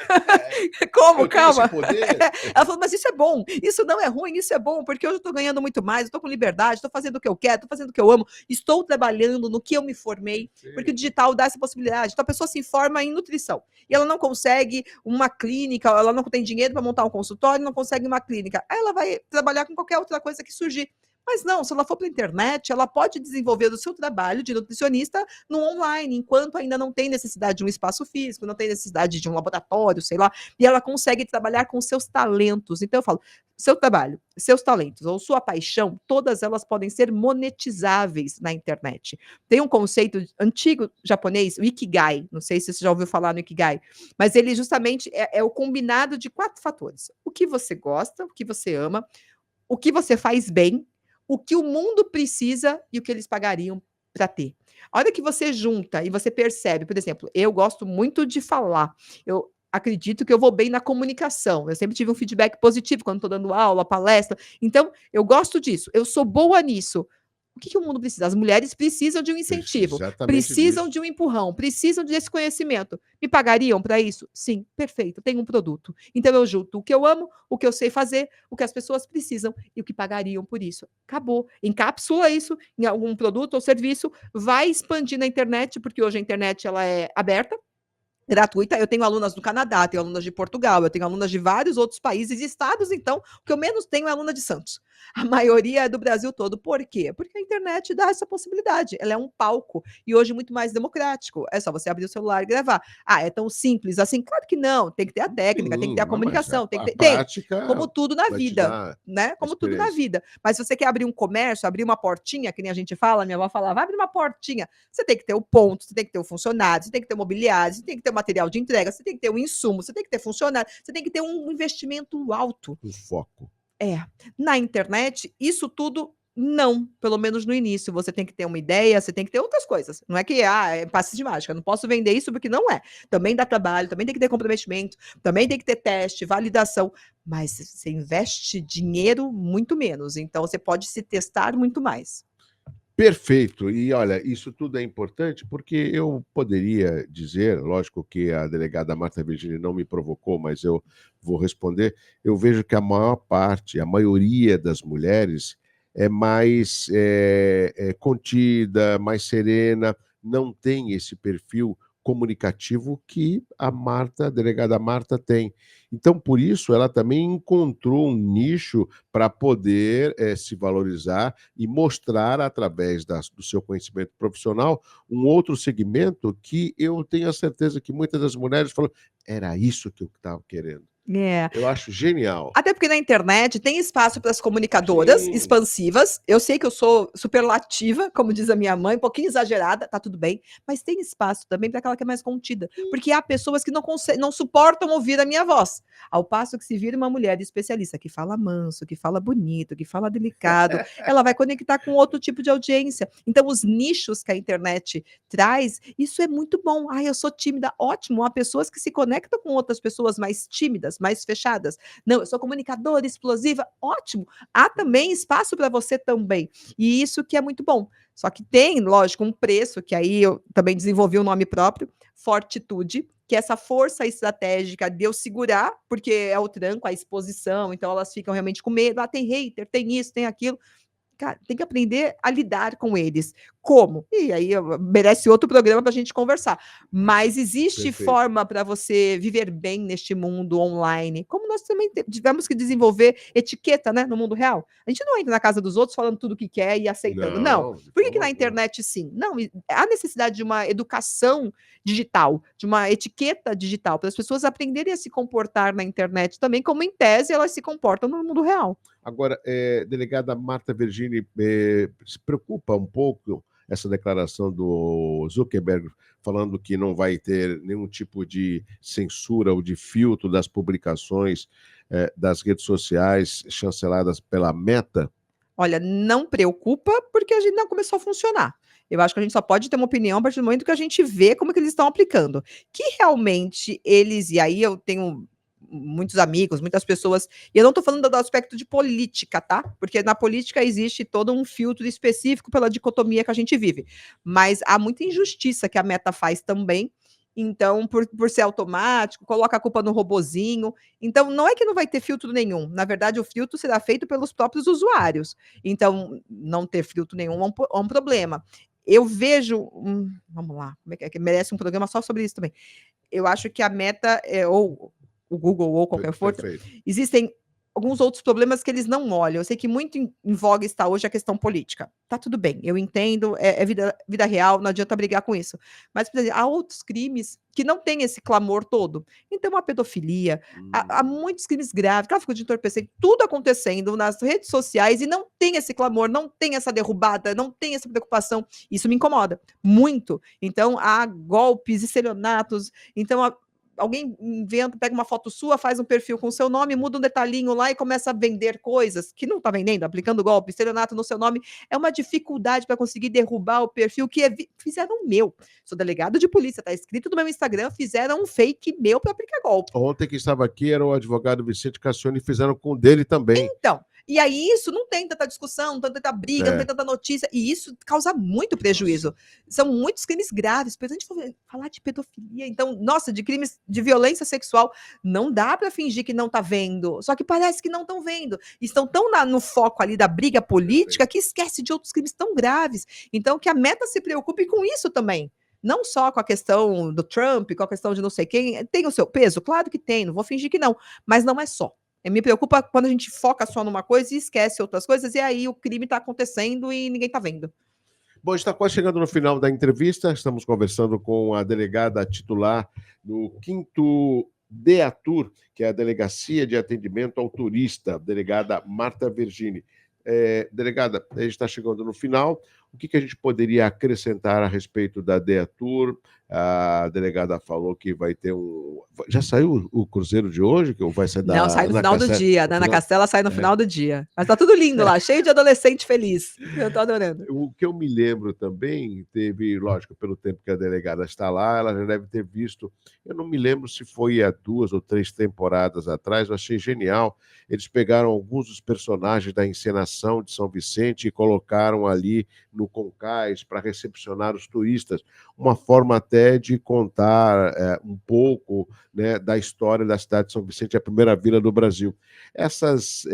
Como? Eu tenho esse Calma. poder? Ela falou: mas isso é bom, isso não é ruim, isso é bom, porque hoje eu estou ganhando muito mais, estou com liberdade, estou fazendo o que eu quero, estou fazendo o que eu amo, estou trabalhando no que eu me formei, porque o digital dá essa possibilidade. Então a pessoa se forma em nutrição e ela não consegue uma clínica, ela não tem dinheiro para montar um consultório, não consegue uma clínica. Aí ela vai trabalhar com qualquer outra coisa que surgir. Mas não, se ela for para a internet, ela pode desenvolver o seu trabalho de nutricionista no online, enquanto ainda não tem necessidade de um espaço físico, não tem necessidade de um laboratório, sei lá, e ela consegue trabalhar com seus talentos. Então eu falo, seu trabalho, seus talentos ou sua paixão, todas elas podem ser monetizáveis na internet. Tem um conceito antigo japonês, o Ikigai, não sei se você já ouviu falar no Ikigai, mas ele justamente é o combinado de 4 fatores: o que você gosta, o que você ama, o que você faz bem, o que o mundo precisa e o que eles pagariam para ter. A hora que você junta e você percebe, por exemplo, eu gosto muito de falar, eu acredito que eu vou bem na comunicação, eu sempre tive um feedback positivo quando estou dando aula, palestra, então eu gosto disso, eu sou boa nisso. O que o mundo precisa? As mulheres precisam de um incentivo, Exatamente precisam disso. de um empurrão, precisam desse conhecimento. Me pagariam para isso? Sim, perfeito, tenho um produto. Então eu junto o que eu amo, o que eu sei fazer, o que as pessoas precisam e o que pagariam por isso. Acabou. Encapsula isso em algum produto ou serviço, vai expandir na internet, porque hoje a internet ela é aberta, gratuita. Eu tenho alunas do Canadá, tenho alunas de Portugal, eu tenho alunas de vários outros países e estados, então, o que eu menos tenho é aluna de Santos. A maioria é do Brasil todo. Por quê? Porque a internet dá essa possibilidade. Ela é um palco e hoje muito mais democrático. É só você abrir o celular e gravar. Ah, é tão simples assim? Claro que não. Tem que ter a técnica, tem que ter Sim, a mas comunicação, tem a que ter. Tem, prática como tudo na vai te vida. dar Né? Como tudo na experiência. vida. Mas se você quer abrir um comércio, abrir uma portinha, que nem a gente fala, minha avó falava, abre uma portinha. Você tem que ter o ponto, você tem que ter o funcionário, você tem que ter o mobiliário, você tem que ter o material de entrega, você tem que ter o insumo, você tem que ter funcionário, você tem que ter um investimento alto. Um foco. É. Na internet, isso tudo não, pelo menos no início. Você tem que ter uma ideia, você tem que ter outras coisas. Não é que é passe de mágica, não posso vender isso porque não é. Também dá trabalho, também tem que ter comprometimento, também tem que ter teste, validação, mas você investe dinheiro muito menos. Então você pode se testar muito mais. Perfeito. E olha, isso tudo é importante porque eu poderia dizer, lógico que a delegada Marta Virginia não me provocou, mas eu vou responder. Eu vejo que a maior parte, a maioria das mulheres é mais contida, mais serena, não tem esse perfil comunicativo que a Marta, a delegada Marta, tem. Então, por isso, ela também encontrou um nicho para poder se valorizar e mostrar, através do seu conhecimento profissional, um outro segmento que eu tenho a certeza que muitas das mulheres falam: era isso que eu estava querendo. É. Eu acho genial. Até porque na internet tem espaço para as comunicadoras Sim. expansivas. Eu sei que eu sou superlativa, como diz a minha mãe, um pouquinho exagerada, tá tudo bem, mas tem espaço também para aquela que é mais contida, porque há pessoas que não suportam ouvir a minha voz. Ao passo que se vira uma mulher especialista que fala manso, que fala bonito, que fala delicado, ela vai conectar com outro tipo de audiência. Então os nichos que a internet traz, isso é muito bom. Ai, eu sou tímida, ótimo. Há pessoas que se conectam com outras pessoas mais tímidas, mais fechadas. Não, eu sou comunicadora explosiva, ótimo. Há também espaço para você também. E isso que é muito bom. Só que tem, lógico, um preço, que aí eu também desenvolvi um nome próprio, Fortitude, que é essa força estratégica de eu segurar, porque é o tranco, a exposição, então elas ficam realmente com medo. Ah, tem hater, tem isso, tem aquilo. Cara, tem que aprender a lidar com eles. Como? E aí merece outro programa para a gente conversar. Mas existe Perfeito. forma para você viver bem neste mundo online. Como nós também tivemos que desenvolver etiqueta, né, no mundo real. A gente não entra na casa dos outros falando tudo o que quer e aceitando. Não. Não, de Por que forma na alguma. internet sim? Não, há necessidade de uma educação digital, de uma etiqueta digital, para as pessoas aprenderem a se comportar na internet também, como em tese elas se comportam no mundo real. Agora, delegada Marta Virginia, se preocupa um pouco essa declaração do Zuckerberg falando que não vai ter nenhum tipo de censura ou de filtro das publicações das redes sociais chanceladas pela Meta? Olha, não preocupa, porque a gente não começou a funcionar. Eu acho que a gente só pode ter uma opinião a partir do momento que a gente vê como que eles estão aplicando. Que realmente eles, e aí eu tenho muitos amigos, muitas pessoas, e eu não estou falando do aspecto de política, tá? Porque na política existe todo um filtro específico pela dicotomia que a gente vive. Mas há muita injustiça que a Meta faz também. Então, por ser automático, coloca a culpa no robozinho. Então, não é que não vai ter filtro nenhum. Na verdade, o filtro será feito pelos próprios usuários. Então, não ter filtro nenhum é um problema. Eu vejo. Vamos lá, como é que merece um programa só sobre isso também. Eu acho que a Meta, ou o Google, ou qualquer força, Perfeito. existem alguns outros problemas que eles não olham. Eu sei que muito em voga está hoje a questão política. Tá tudo bem, eu entendo, é vida real, não adianta brigar com isso. Mas, por exemplo, há outros crimes que não têm esse clamor todo. Então, a pedofilia, há muitos crimes graves, tráfico de entorpecente, tudo acontecendo nas redes sociais e não tem esse clamor, não tem essa derrubada, não tem essa preocupação. Isso me incomoda muito. Então, há golpes, estelionatos. Então, alguém inventa, pega uma foto sua, faz um perfil com o seu nome, muda um detalhinho lá e começa a vender coisas que não está vendendo, aplicando golpe, estelionato no seu nome. É uma dificuldade para conseguir derrubar o perfil que fizeram o meu. Sou delegado de polícia, está escrito no meu Instagram, fizeram um fake meu para aplicar golpe. Ontem que estava aqui era o advogado Vicente Cassione e fizeram com o dele também. Então, e aí isso não tem tanta discussão, não tem tanta briga, não tem tanta notícia, e isso causa muito prejuízo. São muitos crimes graves, depois a gente for falar de pedofilia, então, nossa, de crimes de violência sexual, não dá para fingir que não tá vendo, só que parece que não estão vendo, estão tão no foco ali da briga política que esquece de outros crimes tão graves, então que a meta se preocupe com isso também. Não só com a questão do Trump, com a questão de não sei quem, tem o seu peso? Claro que tem, não vou fingir que não, mas não é só. Me preocupa quando a gente foca só numa coisa e esquece outras coisas, e aí o crime está acontecendo e ninguém está vendo. Bom, está quase chegando no final da entrevista. Estamos conversando com a delegada titular do 5º DEATUR, que é a Delegacia de Atendimento ao Turista, delegada Marta Vergini. Delegada, a gente está chegando no final. O que a gente poderia acrescentar a respeito da DEATUR? A delegada falou que vai ter um... Já saiu o cruzeiro de hoje? Que vai sair Não, sai no final do dia. Da Ana Castela sai no final do dia. Mas tá tudo lindo lá, cheio de adolescente feliz. Eu tô adorando. O que eu me lembro também, teve, lógico, pelo tempo que a delegada está lá, ela já deve ter visto, eu não me lembro se foi há 2 ou 3 temporadas atrás, eu achei genial. Eles pegaram alguns dos personagens da encenação de São Vicente e colocaram ali no Concais para recepcionar os turistas, uma forma até de contar um pouco, né, da história da cidade de São Vicente, a primeira vila do Brasil. Essas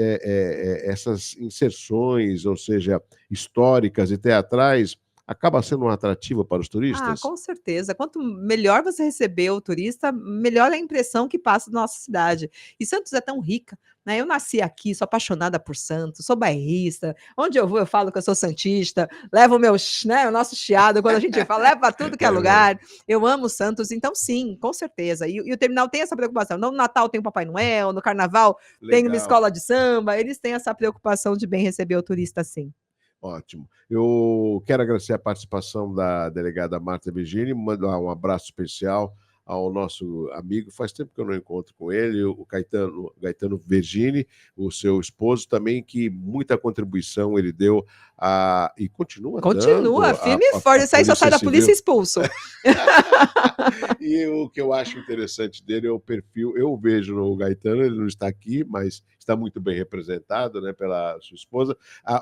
inserções, ou seja, históricas e teatrais, acaba sendo um atrativo para os turistas? Com certeza. Quanto melhor você receber o turista, melhor é a impressão que passa da nossa cidade. E Santos é tão rica, né? Eu nasci aqui, sou apaixonada por Santos, sou bairrista. Onde eu vou, eu falo que eu sou santista, levo o nosso chiado, quando a gente fala, leva para tudo que é lugar. Eu amo Santos, então sim, com certeza. E o terminal tem essa preocupação. No Natal tem o Papai Noel, no Carnaval tem uma escola de samba, eles têm essa preocupação de bem receber o turista, sim. Ótimo. Eu quero agradecer a participação da delegada Marta Vergini, mandar um abraço especial ao nosso amigo, faz tempo que eu não encontro com ele, o Gaetano Vergini, o seu esposo também, que muita contribuição ele deu e continua dando. Firme e forte, isso aí só sai da polícia expulso. E o que eu acho interessante dele é o perfil, eu vejo no Gaetano, ele não está aqui, mas está muito bem representado, né, pela sua esposa,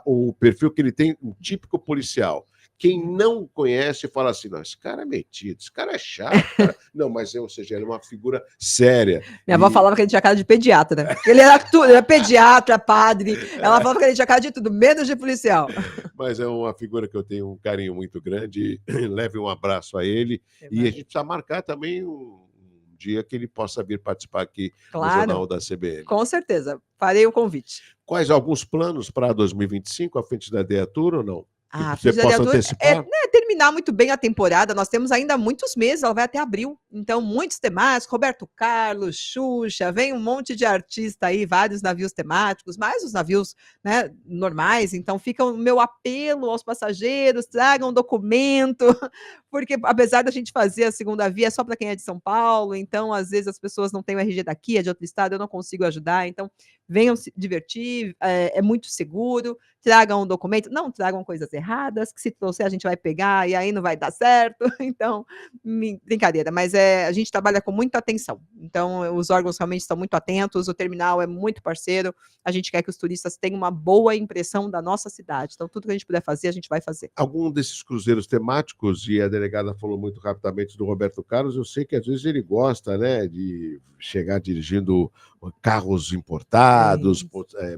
o perfil que ele tem, um típico policial. Quem não conhece fala assim, não, esse cara é metido, esse cara é chato. Cara... Não, mas, ou seja, ele é uma figura séria. Minha avó falava que ele tinha cara de pediatra, né? Ele era tudo, ele era pediatra, padre. Ela falava que ele tinha cara de tudo, menos de policial. Mas é uma figura que eu tenho um carinho muito grande. Leve um abraço a ele. E a gente precisa marcar também um dia que ele possa vir participar aqui no Jornal da CBN. Com certeza, farei o convite. Quais alguns planos para 2025 à frente da DEATUR ou não? Você possa antecipar? Terminar muito bem a temporada, nós temos ainda muitos meses, ela vai até abril, então muitos temáticos, Roberto Carlos, Xuxa, vem um monte de artista aí, vários navios temáticos, mais os navios, né, normais, então fica o meu apelo aos passageiros, tragam documento, porque apesar da gente fazer a segunda via, é só para quem é de São Paulo, então às vezes as pessoas não têm o RG daqui, é de outro estado, eu não consigo ajudar, então venham se divertir, é muito seguro, tragam um documento, não tragam coisas erradas, que se trouxer a gente vai pegar e aí não vai dar certo, então, brincadeira, mas a gente trabalha com muita atenção, então os órgãos realmente estão muito atentos, o terminal é muito parceiro, a gente quer que os turistas tenham uma boa impressão da nossa cidade, então tudo que a gente puder fazer, a gente vai fazer. Algum desses cruzeiros temáticos, e a delegada falou muito rapidamente do Roberto Carlos, eu sei que às vezes ele gosta, né, de chegar dirigindo carros importados,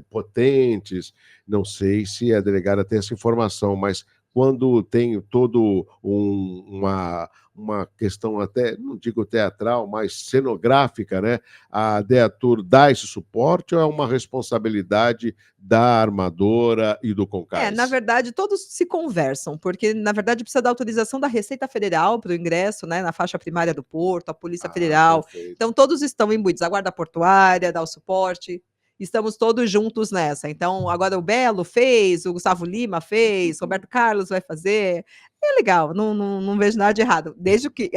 potentes, não sei se a delegada tem essa informação, mas quando tem todo uma questão até, não digo teatral, mas cenográfica, né? A Deatur dá esse suporte ou é uma responsabilidade da armadora e do Na Concais? verdade, todos se conversam, porque, na verdade, precisa da autorização da Receita Federal para o ingresso, né, na faixa primária do porto, a Polícia Federal. Perfeito. Então, todos estão imbuídos. A Guarda Portuária dá o suporte, estamos todos juntos nessa. Então, agora o Belo fez, o Gustavo Lima fez, Roberto Carlos vai fazer. É legal, não vejo nada de errado. Desde que,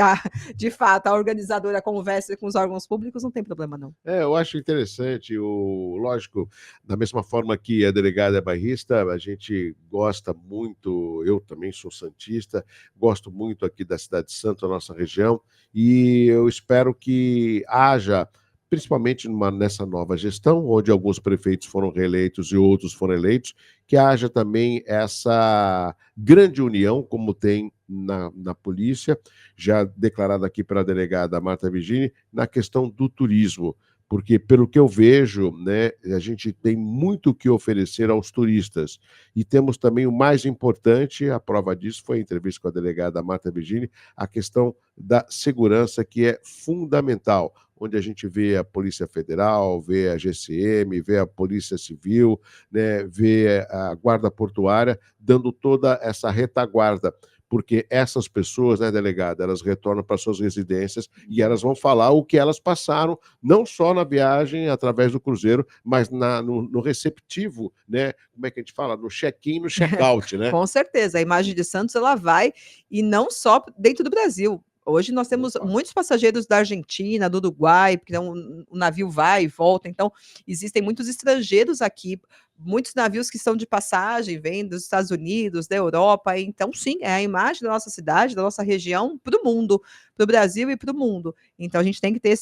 de fato, a organizadora converse com os órgãos públicos, não tem problema, não. Eu acho interessante, lógico, da mesma forma que a delegada é bairrista, a gente gosta muito, eu também sou santista, gosto muito aqui da cidade de Santo, a nossa região, e eu espero que haja, principalmente nessa nova gestão, onde alguns prefeitos foram reeleitos e outros foram eleitos, que haja também essa grande união, como tem na polícia, já declarada aqui pela delegada Marta Virginie, na questão do turismo. Porque, pelo que eu vejo, né, a gente tem muito o que oferecer aos turistas. E temos também o mais importante, a prova disso foi a entrevista com a delegada Marta Virginie, a questão da segurança, que é fundamental, onde a gente vê a Polícia Federal, vê a GCM, vê a Polícia Civil, né, vê a Guarda Portuária, dando toda essa retaguarda, porque essas pessoas, né, delegada, elas retornam para suas residências e elas vão falar o que elas passaram, não só na viagem através do cruzeiro, mas no receptivo, né? Como é que a gente fala? No check-in, no check-out, né? Com certeza, a imagem de Santos ela vai, e não só dentro do Brasil. Hoje nós temos muitos passageiros da Argentina, do Uruguai, porque o navio vai e volta, então existem muitos estrangeiros aqui, muitos navios que estão de passagem, vêm dos Estados Unidos, da Europa, então sim, é a imagem da nossa cidade, da nossa região para o mundo, para o Brasil e para o mundo. Então a gente tem que ter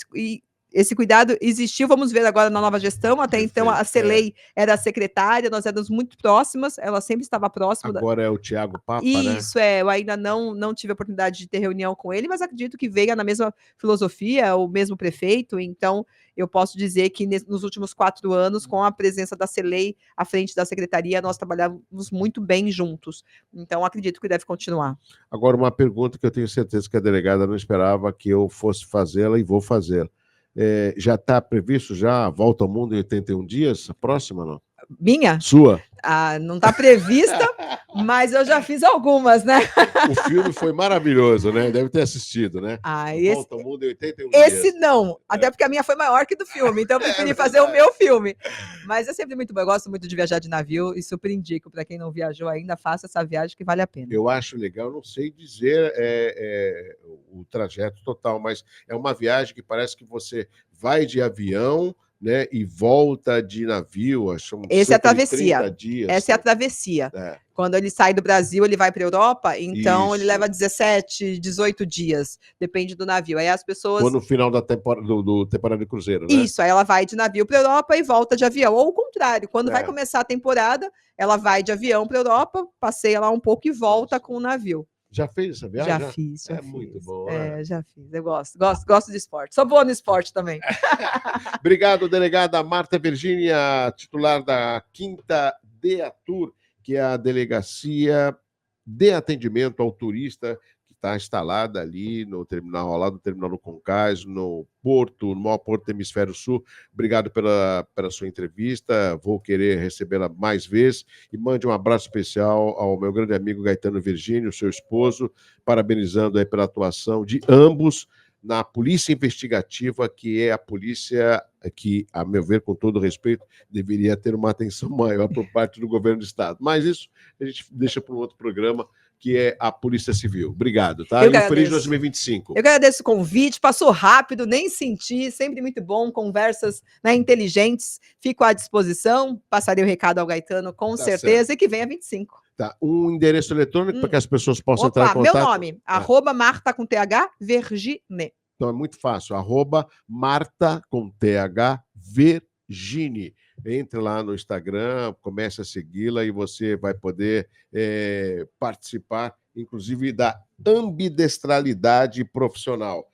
esse cuidado existiu, vamos ver agora na nova gestão, até então a Celei era a secretária, nós éramos muito próximas, ela sempre estava próxima. Agora é o Thiago Papa, Isso, né? eu ainda não tive a oportunidade de ter reunião com ele, mas acredito que veio na mesma filosofia, o mesmo prefeito, então eu posso dizer que nos últimos 4 anos, com a presença da Celei à frente da secretaria, nós trabalhávamos muito bem juntos, então acredito que deve continuar. Agora, uma pergunta que eu tenho certeza que a delegada não esperava que eu fosse fazê-la e vou fazer. Já está previsto já a Volta ao Mundo em 81 dias? A próxima, não? Minha? Sua? Não está prevista, mas eu já fiz algumas, né? O filme foi maravilhoso, né? Deve ter assistido, né? Volta ao Mundo em 81 esse dias. não, até porque a minha foi maior que do filme, então eu preferi fazer o meu filme. Mas é sempre muito bom, eu gosto muito de viajar de navio e super indico, para quem não viajou ainda, faça essa viagem que vale a pena. Eu acho legal, não sei dizer o trajeto total, mas é uma viagem que parece que você vai de avião, né, e volta de navio, acho Essa é a travessia. 30 dias. Essa é a travessia. Quando ele sai do Brasil, ele vai para a Europa, então ele leva 17, 18 dias, depende do navio. Aí as pessoas... Quando no final da temporada de cruzeiro, né? Isso, aí ela vai de navio para a Europa e volta de avião. Ou o contrário, quando vai começar a temporada, ela vai de avião para a Europa, passeia lá um pouco e volta com o navio. Já fez essa viagem? Já fiz. Muito bom, né? Já fiz. Eu gosto de esporte. Sou boa no esporte também. Obrigado, delegada Marta Virginia, titular da 5ª DEATUR, que é a Delegacia de Atendimento ao Turista, que está instalada ali no terminal, ao lado do terminal do Concais, no maior porto do Hemisfério Sul. Obrigado pela sua entrevista, vou querer recebê-la mais vezes, e mande um abraço especial ao meu grande amigo Gaetano Virgínio, seu esposo, parabenizando aí pela atuação de ambos na polícia investigativa, que é a polícia que, a meu ver, com todo respeito, deveria ter uma atenção maior por parte do governo do Estado. Mas isso a gente deixa para um outro programa, que é a Polícia Civil. Obrigado, tá? E um feliz 2025. Eu agradeço o convite, passou rápido, nem senti, sempre muito bom, conversas, né, inteligentes. Fico à disposição, passarei o recado ao Gaetano, com certeza, certo. E que venha 25. Tá, um endereço eletrônico para que as pessoas possam entrar em contato. Meu nome, @Marta com TH Virginie. Então é muito fácil, @Marta com TH Virginie. Entre lá no Instagram, comece a segui-la e você vai poder participar, inclusive, da ambidestralidade profissional.